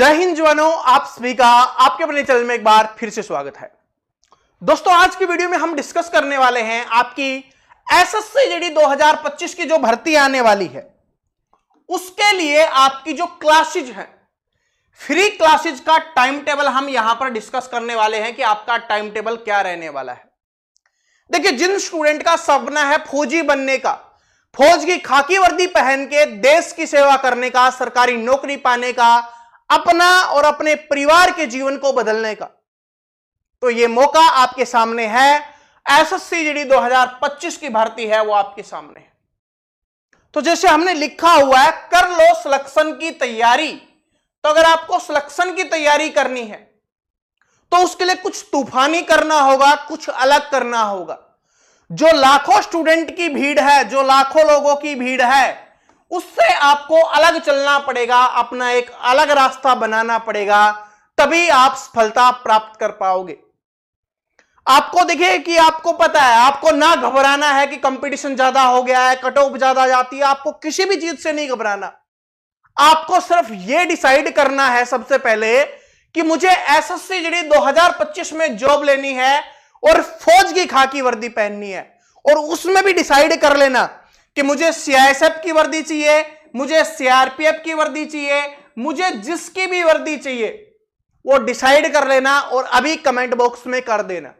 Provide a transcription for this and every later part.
जय हिंद जवानों, आप सभी का आपके अपने चैनल में एक बार फिर से स्वागत है। दोस्तों, आज की वीडियो में हम डिस्कस करने वाले हैं आपकी एसएससी जीडी 2025 की जो भर्ती आने वाली है उसके लिए आपकी जो क्लासेज है, फ्री क्लासेज का टाइम टेबल हम यहां पर डिस्कस करने वाले हैं कि आपका टाइम टेबल क्या रहने वाला है। देखिए, जिन स्टूडेंट का सपना है फौजी बनने का, फौज की खाकी वर्दी पहन के देश की सेवा करने का, सरकारी नौकरी पाने का, अपना और अपने परिवार के जीवन को बदलने का, तो यह मौका आपके सामने है। एसएससी जीडी 2025 की भर्ती है वो आपके सामने है। तो जैसे हमने लिखा हुआ है, कर लो सिलेक्शन की तैयारी। तो अगर आपको सिलेक्शन की तैयारी करनी है तो उसके लिए कुछ तूफानी करना होगा, कुछ अलग करना होगा। जो लाखों स्टूडेंट की भीड़ है, जो लाखों लोगों की भीड़ है, उससे आपको अलग चलना पड़ेगा, अपना एक अलग रास्ता बनाना पड़ेगा, तभी आप सफलता प्राप्त कर पाओगे। आपको देखिए कि आपको पता है, आपको ना घबराना है कि कंपटीशन ज्यादा हो गया है, कट ऑफ ज्यादा जाती है, आपको किसी भी चीज से नहीं घबराना। आपको सिर्फ यह डिसाइड करना है सबसे पहले कि मुझे एसएससी जीडी 2025 में जॉब लेनी है और फौज की खाकी वर्दी पहननी है। और उसमें भी डिसाइड कर लेना कि मुझे सीआईएसएफ की वर्दी चाहिए, मुझे सीआरपीएफ की वर्दी चाहिए, मुझे जिसकी भी वर्दी चाहिए वो डिसाइड कर लेना और अभी कमेंट बॉक्स में कर देना।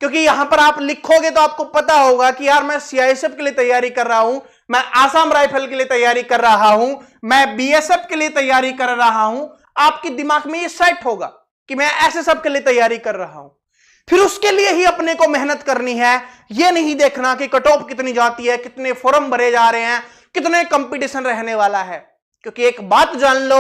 क्योंकि यहां पर आप लिखोगे तो आपको पता होगा कि यार मैं सीआईएसएफ के लिए तैयारी कर रहा हूं, मैं आसाम राइफल के लिए तैयारी कर रहा हूं, मैं बीएसएफ के लिए तैयारी कर रहा हूं। आपके दिमाग में ये सेट होगा कि मैं एसएसएफ के लिए तैयारी कर रहा हूं। फिर उसके लिए ही अपने को मेहनत करनी है। यह नहीं देखना कि कट ऑफ कितनी जाती है, कितने फॉर्म भरे जा रहे हैं, कितने कंपटीशन रहने वाला है। क्योंकि एक बात जान लो,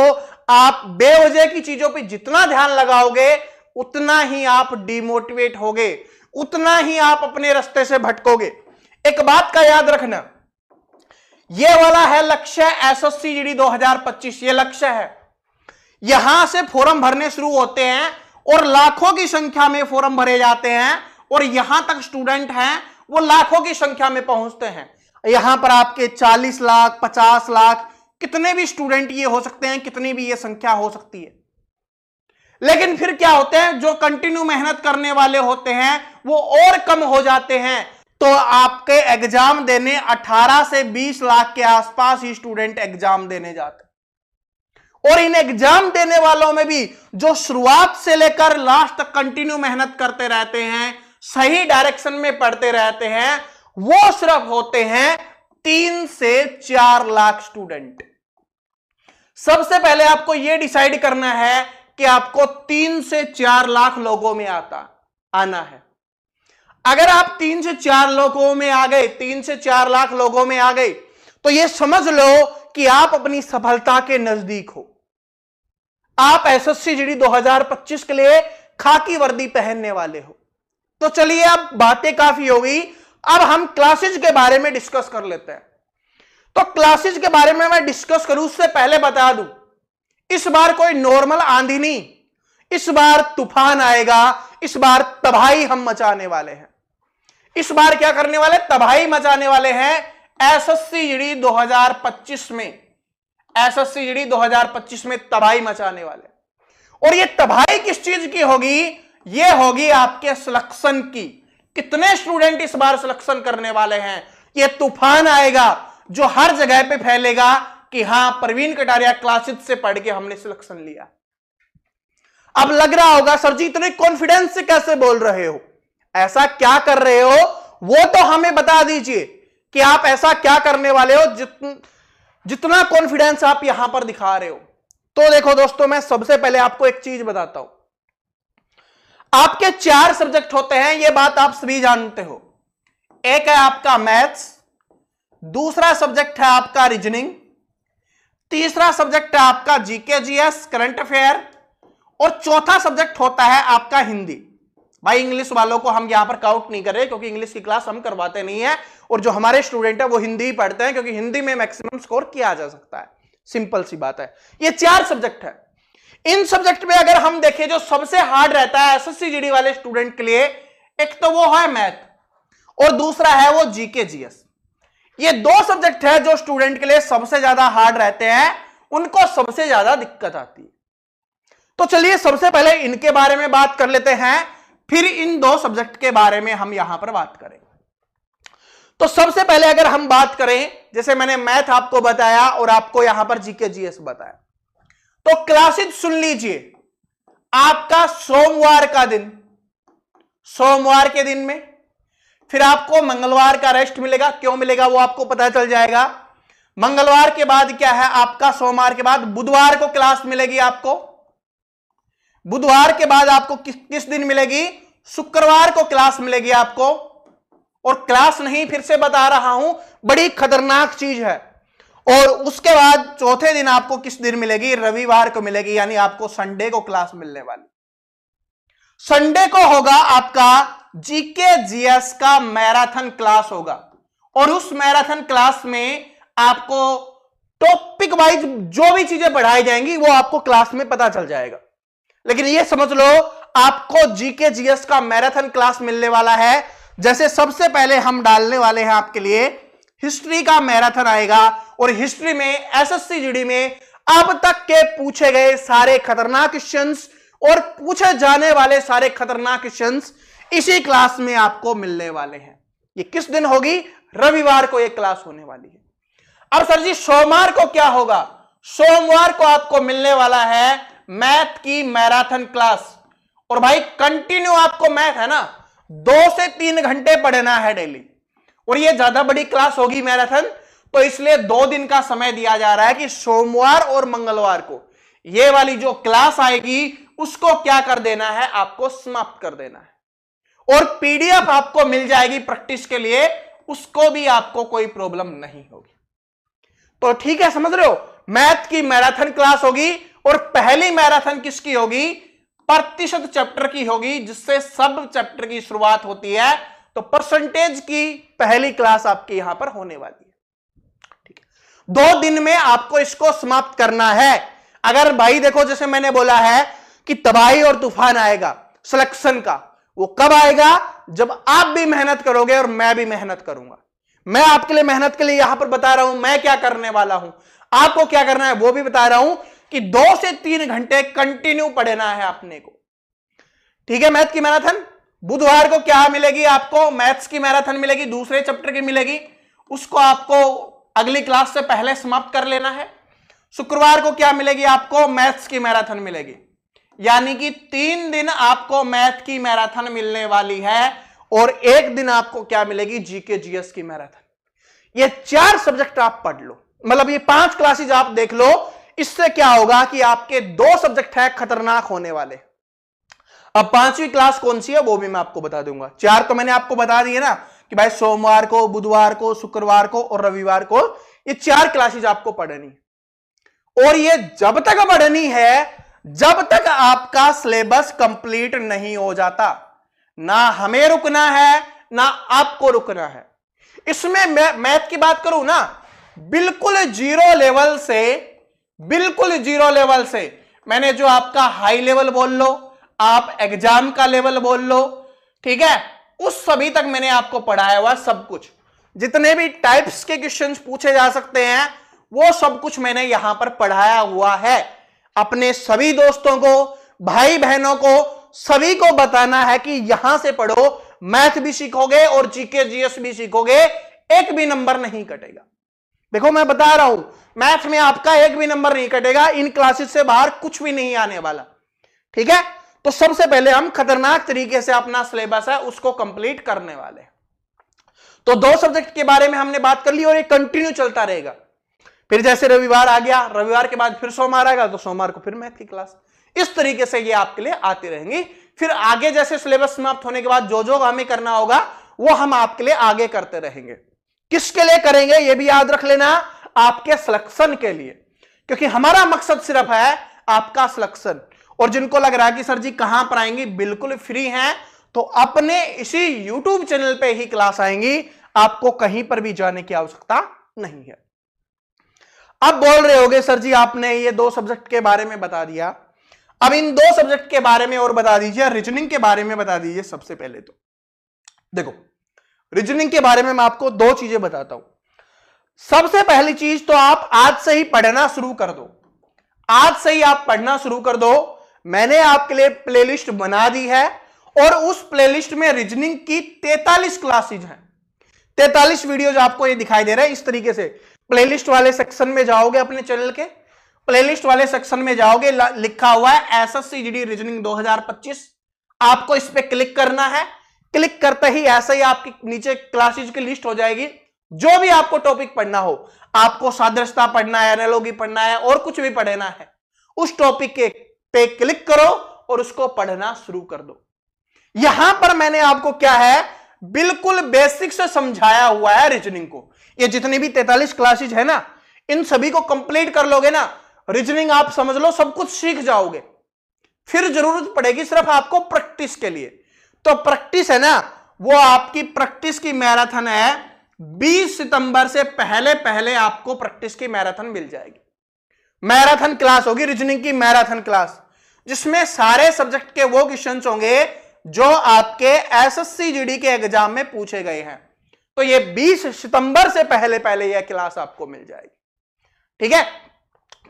आप बेवजह की चीजों पे जितना ध्यान लगाओगे उतना ही आप डिमोटिवेट होगे, उतना ही आप अपने रास्ते से भटकोगे। एक बात का याद रखना, यह वाला है लक्ष्य एसएससी जीडी 2025। यह लक्ष्य है। यहां से फॉर्म भरने शुरू होते हैं और लाखों की संख्या में फॉर्म भरे जाते हैं और यहां तक स्टूडेंट हैं वो लाखों की संख्या में पहुंचते हैं। यहां पर आपके 40 लाख, 50 लाख, कितने भी स्टूडेंट ये हो सकते हैं, कितनी भी ये संख्या हो सकती है। लेकिन फिर क्या होते हैं, जो कंटिन्यू मेहनत करने वाले होते हैं वो और कम हो जाते हैं। तो आपके एग्जाम देने 18 से 20 लाख के आसपास ही स्टूडेंट एग्जाम देने जाते हैं। और इन एग्जाम देने वालों में भी जो शुरुआत से लेकर लास्ट तक कंटिन्यू मेहनत करते रहते हैं, सही डायरेक्शन में पढ़ते रहते हैं, वो सिर्फ होते हैं 3 से 4 लाख स्टूडेंट। सबसे पहले आपको यह डिसाइड करना है कि आपको 3 से 4 लाख लोगों में आना है। अगर आप 3 से 4 लोगों में आ गए, 3 से 4 लाख लोगों में आ गए, तो यह समझ लो कि आप अपनी सफलता के नजदीक हो। आप एसएससी जीडी 2025 के लिए खाकी वर्दी पहनने वाले हो। तो चलिए, अब बातें काफी हो गई, अब हम क्लासेज के बारे में डिस्कस कर लेते हैं। तो क्लासेज के बारे में मैं डिस्कस करूं उससे पहले बता दूं, इस बार कोई नॉर्मल आंधी नहीं, इस बार तूफान आएगा। इस बार तबाही हम मचाने वाले हैं। इस बार क्या करने वाले, तबाही मचाने वाले हैं एसएससी जीडी 2025 में। एसएससी जीडी 2025 में तबाही मचाने वाले। और ये तबाही किस चीज की होगी, ये होगी आपके सिलेक्शन की। कितने स्टूडेंट इस बार सिलेक्शन करने वाले हैं। ये तूफान आएगा जो हर जगह पे फैलेगा कि हां, प्रवीण कटारिया क्लासेज से पढ़ के हमने सिलेक्शन लिया। अब लग रहा होगा सर जी इतने कॉन्फिडेंस से कैसे बोल रहे हो, ऐसा क्या कर रहे हो, वो तो हमें बता दीजिए कि आप ऐसा क्या करने वाले हो जितना कॉन्फिडेंस आप यहां पर दिखा रहे हो। तो देखो दोस्तों, मैं सबसे पहले आपको एक चीज बताता हूं। आपके 4 सब्जेक्ट होते हैं, यह बात आप सभी जानते हो। एक है आपका मैथ्स, दूसरा सब्जेक्ट है आपका रीजनिंग, तीसरा सब्जेक्ट है आपका जीके जीएस करंट अफेयर, और चौथा सब्जेक्ट होता है आपका हिंदी। भाई, इंग्लिश वालों को हम यहां पर काउंट नहीं कर रहे क्योंकि इंग्लिश की क्लास हम करवाते नहीं है, और जो हमारे स्टूडेंट है वो हिंदी ही पढ़ते हैं क्योंकि हिंदी में मैक्सिमम स्कोर किया जा सकता है। सिंपल सी बात है। ये 4 सब्जेक्ट है। इन सब्जेक्ट में अगर हम देखें जो सबसे हार्ड रहता है एसएससी जीडी वाले स्टूडेंट के लिए, एक तो वो है मैथ और दूसरा है वो जीके जीएस। ये 2 सब्जेक्ट है जो स्टूडेंट के लिए सबसे ज्यादा हार्ड रहते हैं, उनको सबसे ज्यादा दिक्कत आती है। तो चलिए सबसे पहले इनके बारे में बात कर लेते हैं, फिर इन दो सब्जेक्ट के बारे में हम यहां पर बात करेंगे। तो सबसे पहले अगर हम बात करें, जैसे मैंने मैथ आपको बताया और आपको यहां पर जीके जीएस बताया, तो क्लासेस सुन लीजिए। आपका सोमवार का दिन, सोमवार के दिन में फिर आपको मंगलवार का रेस्ट मिलेगा। क्यों मिलेगा वो आपको पता चल जाएगा। मंगलवार के बाद क्या है आपका, सोमवार के बाद बुधवार को क्लास मिलेगी आपको। बुधवार के बाद आपको किस दिन मिलेगी, शुक्रवार को क्लास मिलेगी आपको। और क्लास नहीं, फिर से बता रहा हूं, बड़ी खतरनाक चीज है। और उसके बाद चौथे दिन आपको किस दिन मिलेगी, रविवार को मिलेगी, यानी आपको संडे को क्लास मिलने वाली। संडे को होगा आपका जीके जीएस का मैराथन क्लास होगा। और उस मैराथन क्लास में आपको टॉपिक वाइज जो भी चीजें पढ़ाई जाएंगी वो आपको क्लास में पता चल जाएगा। लेकिन ये समझ लो आपको जीके जीएस का मैराथन क्लास मिलने वाला है। जैसे सबसे पहले हम डालने वाले हैं आपके लिए हिस्ट्री का मैराथन आएगा। और हिस्ट्री में एसएससी जीडी में अब तक के पूछे गए सारे खतरनाक क्वेश्चंस और पूछे जाने वाले सारे खतरनाक क्वेश्चंस इसी क्लास में आपको मिलने वाले हैं। ये किस दिन होगी, रविवार को ये क्लास होने वाली है। अब सर जी सोमवार को क्या होगा, सोमवार को आपको मिलने वाला है मैथ की मैराथन क्लास। और भाई कंटिन्यू आपको मैथ है ना 2 से 3 घंटे पढ़ना है डेली। और ये ज्यादा बड़ी क्लास होगी मैराथन, तो इसलिए 2 दिन का समय दिया जा रहा है कि सोमवार और मंगलवार को ये वाली जो क्लास आएगी उसको क्या कर देना है, आपको समाप्त कर देना है। और पीडीएफ आपको मिल जाएगी प्रैक्टिस के लिए, उसको भी आपको कोई प्रॉब्लम नहीं होगी। तो ठीक है, समझ रहे हो, मैथ की मैराथन क्लास होगी। और पहली मैराथन किसकी होगी, प्रतिशत चैप्टर की होगी, जिससे सब चैप्टर की शुरुआत होती है। तो परसेंटेज की पहली क्लास आपकी यहां पर होने वाली है। ठीक है, 2 दिन में आपको इसको समाप्त करना है। अगर भाई देखो, जैसे मैंने बोला है कि तबाही और तूफान आएगा सिलेक्शन का, वो कब आएगा, जब आप भी मेहनत करोगे और मैं भी मेहनत करूंगा। मैं आपके लिए मेहनत के लिए यहां पर बता रहा हूं, मैं क्या करने वाला हूं, आपको क्या करना है वो भी बता रहा हूं कि 2 से 3 घंटे कंटिन्यू पढ़ना है आपने को। ठीक है, मैथ की मैराथन बुधवार को क्या मिलेगी आपको, मैथ्स की मैराथन मिलेगी, दूसरे चैप्टर की मिलेगी, उसको आपको अगली क्लास से पहले समाप्त कर लेना है। शुक्रवार को क्या मिलेगी आपको, मैथ्स की मैराथन मिलेगी। यानी कि 3 दिन आपको मैथ की मैराथन मिलने वाली है और 1 दिन आपको क्या मिलेगी, जीके जीएस की मैराथन। ये 4 सब्जेक्ट आप पढ़ लो, मतलब ये 5 क्लासेज आप देख लो। इससे क्या होगा कि आपके 2 सब्जेक्ट है खतरनाक होने वाले। अब 5वीं क्लास कौन सी है वो भी मैं आपको बता दूंगा। 4 तो मैंने आपको बता दिए ना कि भाई सोमवार को, बुधवार को, शुक्रवार को और रविवार को, ये 4 क्लासेज आपको पढ़नी। और ये जब तक पढ़नी है जब तक आपका सिलेबस कंप्लीट नहीं हो जाता। ना हमें रुकना है ना आपको रुकना है। इसमें मैथ की बात करूं ना, बिल्कुल जीरो लेवल से मैंने जो आपका हाई लेवल बोल लो, आप एग्जाम का लेवल बोल लो, ठीक है, उस सभी तक मैंने आपको पढ़ाया हुआ सब कुछ। जितने भी टाइप्स के क्वेश्चंस पूछे जा सकते हैं वो सब कुछ मैंने यहां पर पढ़ाया हुआ है। अपने सभी दोस्तों को, भाई बहनों को, सभी को बताना है कि यहां से पढ़ो, मैथ भी सीखोगे और जीके जीएस भी सीखोगे, एक भी नंबर नहीं कटेगा। देखो मैं बता रहा हूं, मैथ में आपका एक भी नंबर नहीं कटेगा। इन क्लासेस से बाहर कुछ भी नहीं आने वाला। ठीक है, तो सबसे पहले हम खतरनाक तरीके से अपना सिलेबस है उसको कंप्लीट करने वाले हैं। तो 2 सब्जेक्ट के बारे में हमने बात कर ली और ये कंटिन्यू चलता रहेगा। फिर जैसे रविवार आ गया, रविवार के बाद फिर सोमवार आएगा, तो सोमवार को फिर मैथ की क्लास। इस तरीके से ये आपके लिए आती रहेंगी। फिर आगे जैसे सिलेबस समाप्त होने के बाद जो जो हमें करना होगा वो हम आपके लिए आगे करते रहेंगे। किसके लिए करेंगे ये भी याद रख लेना, आपके सिलेक्शन के लिए, क्योंकि हमारा मकसद सिर्फ है आपका सिलेक्शन। और जिनको लग रहा है कि सर जी कहां पर आएंगी, बिल्कुल फ्री हैं, तो अपने इसी यूट्यूब चैनल पे ही क्लास आएंगी, आपको कहीं पर भी जाने की आवश्यकता नहीं है। अब बोल रहे होगे सर जी आपने ये 2 सब्जेक्ट के बारे में बता दिया, अब इन 2 सब्जेक्ट के बारे में और बता दीजिए, रीजनिंग के बारे में बता दीजिए। सबसे पहले तो देखो, रीजनिंग के बारे में मैं आपको 2 चीजें बताता हूं। सबसे पहली चीज तो आप आज से ही पढ़ना शुरू कर दो। आज से ही आप पढ़ना शुरू कर दो। मैंने आपके लिए प्लेलिस्ट बना दी है और उस प्लेलिस्ट में रीजनिंग की 43 क्लासेज हैं। 43 वीडियोज आपको ये दिखाई दे रहा है। इस तरीके से प्लेलिस्ट वाले सेक्शन में जाओगे, अपने चैनल के प्लेलिस्ट वाले सेक्शन में जाओगे, लिखा हुआ है एसएससी जीडी रीजनिंग 2025। आपको इस पे क्लिक करना है। क्लिक करते ही ऐसे ही आपकी नीचे क्लासेज की लिस्ट हो जाएगी। जो भी आपको टॉपिक पढ़ना हो, आपको सादृश्यता पढ़ना है, एनालॉजी पढ़ना है और कुछ भी पढ़ना है, उस टॉपिक के पे क्लिक करो और उसको पढ़ना शुरू कर दो। यहां पर मैंने आपको क्या है, बिल्कुल बेसिक से समझाया हुआ है रीजनिंग को। ये जितनी भी 43 क्लासेज है ना, इन सभी को कंप्लीट कर लोगे ना, रीजनिंग आप समझ लो सब कुछ सीख जाओगे। फिर जरूरत पड़ेगी सिर्फ आपको प्रैक्टिस के लिए। तो प्रैक्टिस है ना, वो आपकी प्रैक्टिस की मैराथन है। 20 सितंबर से पहले पहले आपको प्रैक्टिस की मैराथन मिल जाएगी। मैराथन क्लास होगी रीजनिंग की, मैराथन क्लास, जिसमें सारे सब्जेक्ट के वो क्वेश्चंस होंगे जो आपके एसएससी जीडी के एग्जाम में पूछे गए हैं। तो ये 20 सितंबर से पहले पहले यह क्लास आपको मिल जाएगी। ठीक है,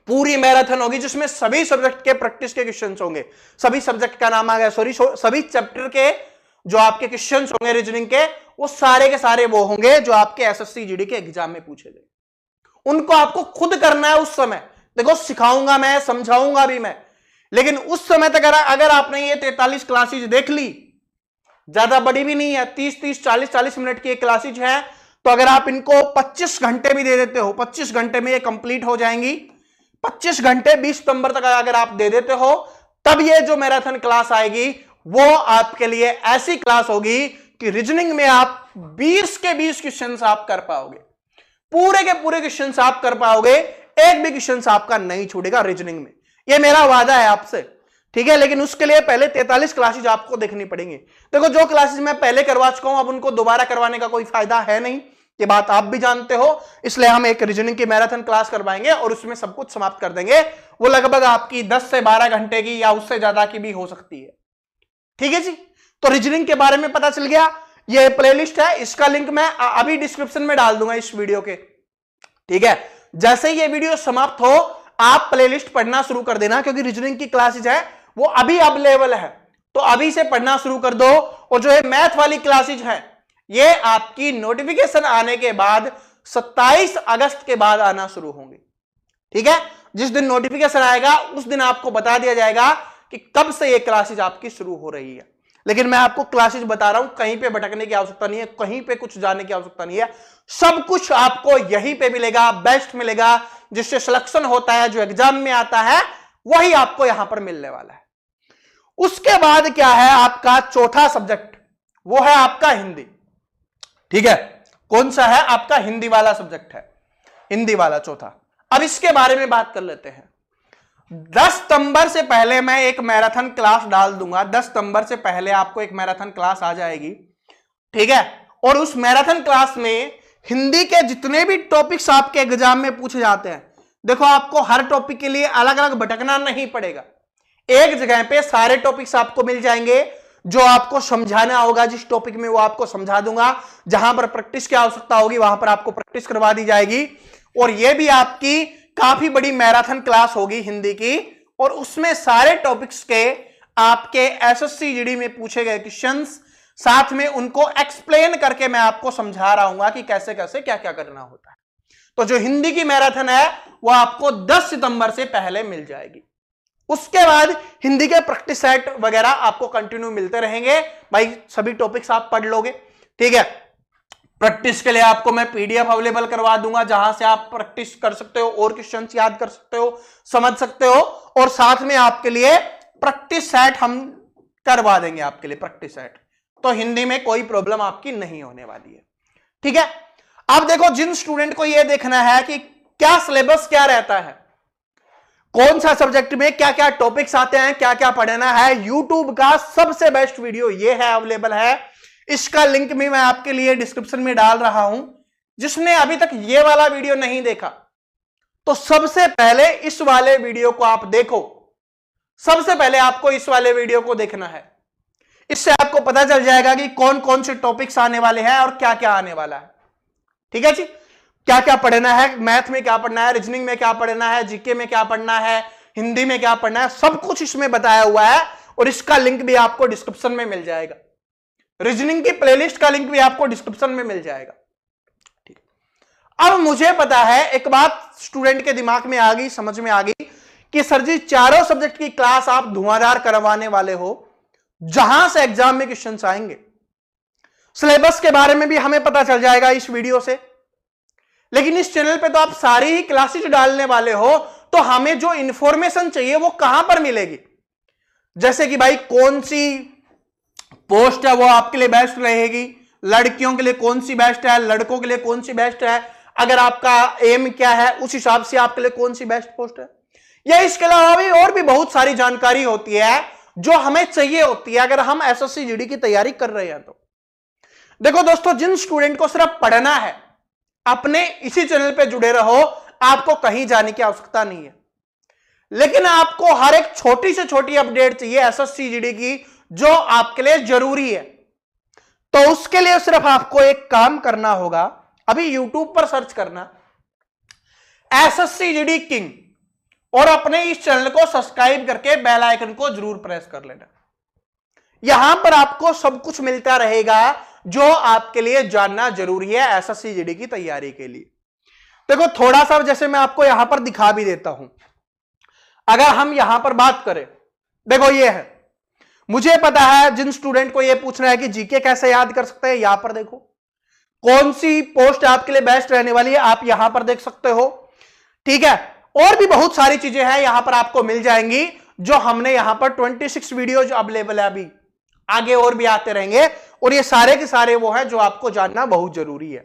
पूरी मैराथन होगी जिसमें सभी सब्जेक्ट के प्रैक्टिस के क्वेश्चंस होंगे। सभी सब्जेक्ट का नाम आ गया, सॉरी, सभी चैप्टर के जो आपके क्वेश्चंस होंगे रीजनिंग के, वो सारे के सारे वो होंगे जो आपके एसएससी जीडी के एग्जाम में पूछे गए। उनको आपको खुद करना है। उस समय देखो, सिखाऊंगा मैं, समझाऊंगा भी मैं, लेकिन उस समय तक अगर आपने ये 43 क्लासेज देख ली, ज्यादा बड़ी भी नहीं है, 30-30, 40-40 मिनट की क्लासेज है, तो अगर आप इनको 25 घंटे भी दे देते हो, 25 घंटे में ये कंप्लीट हो जाएंगी। 25 घंटे 20 सितंबर तक अगर आप दे देते हो, तब ये जो मैराथन क्लास आएगी वो आपके लिए ऐसी क्लास होगी कि रीजनिंग में आप 20 के 20 क्वेश्चंस आप कर पाओगे, पूरे के पूरे क्वेश्चंस आप कर पाओगे, एक भी क्वेश्चंस आपका नहीं छूटेगा रीजनिंग में। ये मेरा वादा है आपसे, ठीक है। लेकिन उसके लिए पहले 43 क्लासेज आपको देखनी पड़ेंगी। देखो, जो क्लासेज मैं पहले करवा चुका हूं, अब उनको दोबारा करवाने का कोई फायदा है नहीं, ये बात आप भी जानते हो। इसलिए हम एक रीजनिंग की मैराथन क्लास करवाएंगे और उसमें सब कुछ समाप्त कर देंगे। वो लगभग आपकी 10 से 12 घंटे की या उससे ज्यादा की भी हो सकती है। ठीक है जी, तो रीजनिंग के बारे में पता चल गया। ये प्लेलिस्ट है, इसका लिंक मैं अभी डिस्क्रिप्शन में डाल दूंगा इस वीडियो के। ठीक है, जैसे ही ये वीडियो समाप्त हो, आप प्लेलिस्ट पढ़ना शुरू कर देना, क्योंकि रीजनिंग की क्लासेज है वो अभी अवेलेबल है, तो अभी से पढ़ना शुरू कर दो। और जो है मैथ वाली क्लासेज है, ये आपकी नोटिफिकेशन आने के बाद 27 अगस्त के बाद आना शुरू होंगे। ठीक है, जिस दिन नोटिफिकेशन आएगा उस दिन आपको बता दिया जाएगा कि कब से ये क्लासेज आपकी शुरू हो रही है। लेकिन मैं आपको क्लासेज बता रहा हूं, कहीं पे भटकने की आवश्यकता नहीं है, कहीं पे कुछ जाने की आवश्यकता नहीं है। सब कुछ आपको यहीं पे मिलेगा, बेस्ट मिलेगा, जिससे सिलेक्शन होता है, जो एग्जाम में आता है वही आपको यहां पर मिलने वाला है। उसके बाद क्या है, आपका चौथा सब्जेक्ट, वो है आपका हिंदी। ठीक है, कौन सा है, आपका हिंदी वाला सब्जेक्ट है, हिंदी वाला चौथा। अब इसके बारे में बात कर लेते हैं। 10 सितंबर से पहले मैं एक मैराथन क्लास डाल दूंगा। 10 सितंबर से पहले आपको एक मैराथन क्लास आ जाएगी। ठीक है, और उस मैराथन क्लास में हिंदी के जितने भी टॉपिक्स आपके एग्जाम में पूछे जाते हैं, देखो आपको हर टॉपिक के लिए अलग अलग भटकना नहीं पड़ेगा। एक जगह पे सारे टॉपिक्स आपको मिल जाएंगे। जो आपको समझाना होगा जिस टॉपिक में, वो आपको समझा दूंगा। जहां पर प्रैक्टिस की आवश्यकता होगी वहां पर आपको प्रैक्टिस करवा दी जाएगी। और यह भी आपकी काफी बड़ी मैराथन क्लास होगी हिंदी की, और उसमें सारे टॉपिक्स के आपके एसएससी जीडी में पूछे गए क्वेश्चंस, साथ में उनको एक्सप्लेन करके मैं आपको समझा रहा हूं कि कैसे कैसे क्या क्या करना होता है। तो जो हिंदी की मैराथन है वो आपको 10 सितंबर से पहले मिल जाएगी। उसके बाद हिंदी के प्रैक्टिस सेट वगैरह आपको कंटिन्यू मिलते रहेंगे। भाई सभी टॉपिक्स आप पढ़ लोगे। ठीक है, प्रैक्टिस के लिए आपको मैं पीडीएफ अवेलेबल करवा दूंगा, जहां से आप प्रैक्टिस कर सकते हो और क्वेश्चंस याद कर सकते हो, समझ सकते हो। और साथ में आपके लिए प्रैक्टिस सेट हम करवा देंगे, आपके लिए प्रैक्टिस सेट। तो हिंदी में कोई प्रॉब्लम आपकी नहीं होने वाली है। ठीक है, अब देखो, जिन स्टूडेंट को यह देखना है कि क्या सिलेबस क्या रहता है, कौन सा सब्जेक्ट में क्या क्या टॉपिक्स आते हैं, क्या क्या पढ़ना है, यूट्यूब का सबसे बेस्ट वीडियो ये है, अवेलेबल है। इसका लिंक भी मैं आपके लिए डिस्क्रिप्शन में डाल रहा हूं। जिसने अभी तक ये वाला वीडियो नहीं देखा, तो सबसे पहले इस वाले वीडियो को आप देखो। सबसे पहले आपको इस वाले वीडियो को देखना है। इससे आपको पता चल जाएगा कि कौन कौन से टॉपिक्स आने वाले हैं और क्या क्या आने वाला है। ठीक है जी, क्या क्या पढ़ना है, मैथ में क्या पढ़ना है, रीजनिंग में क्या पढ़ना है, जीके में क्या पढ़ना है, हिंदी में क्या पढ़ना है, सब कुछ इसमें बताया हुआ है और इसका लिंक भी आपको डिस्क्रिप्शन में मिल जाएगा। रीजनिंग की प्लेलिस्ट का लिंक भी आपको डिस्क्रिप्शन में मिल जाएगा। ठीक, अब मुझे पता है एक बात स्टूडेंट के दिमाग में आ गई, समझ में आ गई कि सर जी चारों सब्जेक्ट की क्लास आप धुआंधार करवाने वाले हो, जहां से एग्जाम में क्वेश्चंस आएंगे। सिलेबस के बारे में भी हमें पता चल जाएगा इस वीडियो से, लेकिन इस चैनल पे तो आप सारी ही क्लासेस डालने वाले हो, तो हमें जो इंफॉर्मेशन चाहिए वो कहां पर मिलेगी। जैसे कि भाई कौन सी पोस्ट है वो आपके लिए बेस्ट रहेगी, लड़कियों के लिए कौन सी बेस्ट है, लड़कों के लिए कौन सी बेस्ट है, अगर आपका एम क्या है उस हिसाब से आपके लिए कौन सी बेस्ट पोस्ट है। या इसके अलावा भी और भी बहुत सारी जानकारी होती है जो हमें चाहिए होती है अगर हम एसएससी जीडी की तैयारी कर रहे हैं। तो देखो दोस्तों, जिन स्टूडेंट को सिर्फ पढ़ना है अपने इसी चैनल पे जुड़े रहो, आपको कहीं जाने की आवश्यकता नहीं है। लेकिन आपको हर एक छोटी से छोटी अपडेट चाहिए एसएससी जीडी की जो आपके लिए जरूरी है। तो उसके लिए सिर्फ आपको एक काम करना होगा, अभी यूट्यूब पर सर्च करना एसएससी जीडी किंग और अपने इस चैनल को सब्सक्राइब करके बेल आइकन को जरूर प्रेस कर लेना। यहां पर आपको सब कुछ मिलता रहेगा जो आपके लिए जानना जरूरी है एसएससी जीडी की तैयारी के लिए। देखो थोड़ा सा जैसे मैं आपको यहां पर दिखा भी देता हूं, अगर हम यहां पर बात करें, देखो ये है, मुझे पता है जिन स्टूडेंट को यह पूछना है कि जीके कैसे याद कर सकते हैं, यहां पर देखो कौन सी पोस्ट आपके लिए बेस्ट रहने वाली है, आप यहां पर देख सकते हो। ठीक है, और भी बहुत सारी चीजें हैं यहां पर आपको मिल जाएंगी जो हमने यहां पर 26 वीडियोज अवेलेबल है, अभी आगे और भी आते रहेंगे और ये सारे के सारे वो हैं जो आपको जानना बहुत जरूरी है।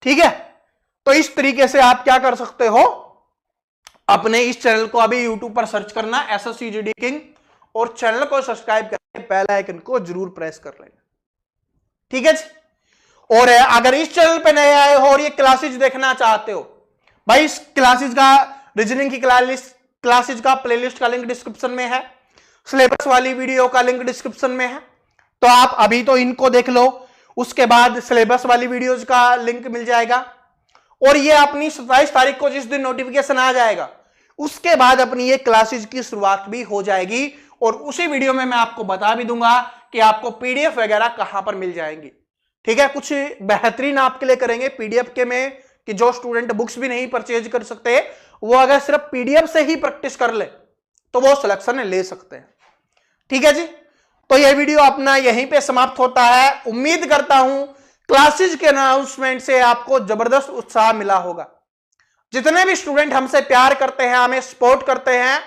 ठीक है, तो इस तरीके से आप क्या कर सकते हो, अपने इस चैनल को अभी यूट्यूब पर सर्च करना एसएससी जीडी किंग और चैनल को सब्सक्राइब करके बेल आइकन को जरूर प्रेस कर लेना। ठीक है जी, और अगर इस चैनल पे नए आए हो और ये क्लासेज देखना चाहते हो, भाई इस क्लासेज का रीजनिंग की क्लासेज का प्लेलिस्ट का लिंक डिस्क्रिप्शन में है, सिलेबस वाली वीडियो का लिंक डिस्क्रिप्शन में है, तो आप अभी तो इनको देख लो, उसके बाद सिलेबस वाली वीडियोज का लिंक मिल जाएगा और ये अपनी 27 तारीख को जिस दिन नोटिफिकेशन आ जाएगा उसके बाद अपनी ये क्लासेज की शुरुआत भी हो जाएगी और उसी वीडियो में मैं आपको बता भी दूंगा कि आपको पीडीएफ वगैरह कहां पर मिल जाएंगी। ठीक है, कुछ बेहतरीन आपके लिए करेंगे पीडीएफ के में कि जो स्टूडेंट बुक्स भी नहीं परचेज कर सकते वो अगर सिर्फ पीडीएफ से ही प्रैक्टिस कर ले तो वो सिलेक्शन ले सकते हैं। ठीक है जी, तो यह वीडियो अपना यहीं पे समाप्त होता है। उम्मीद करता हूं क्लासेज के अनाउंसमेंट से आपको जबरदस्त उत्साह मिला होगा। जितने भी स्टूडेंट हमसे प्यार करते हैं, हमें सपोर्ट करते हैं,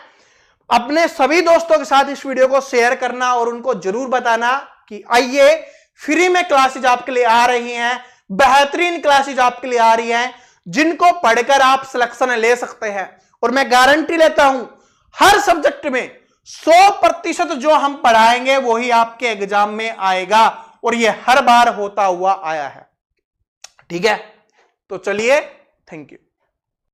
अपने सभी दोस्तों के साथ इस वीडियो को शेयर करना और उनको जरूर बताना कि आइए फ्री में क्लासेज आपके लिए आ रही हैं, बेहतरीन क्लासेज आपके लिए आ रही हैं जिनको पढ़कर आप सिलेक्शन ले सकते हैं। और मैं गारंटी लेता हूं हर सब्जेक्ट में 100% जो हम पढ़ाएंगे वही आपके एग्जाम में आएगा और ये हर बार होता हुआ आया है। ठीक है, तो चलिए, थैंक यू।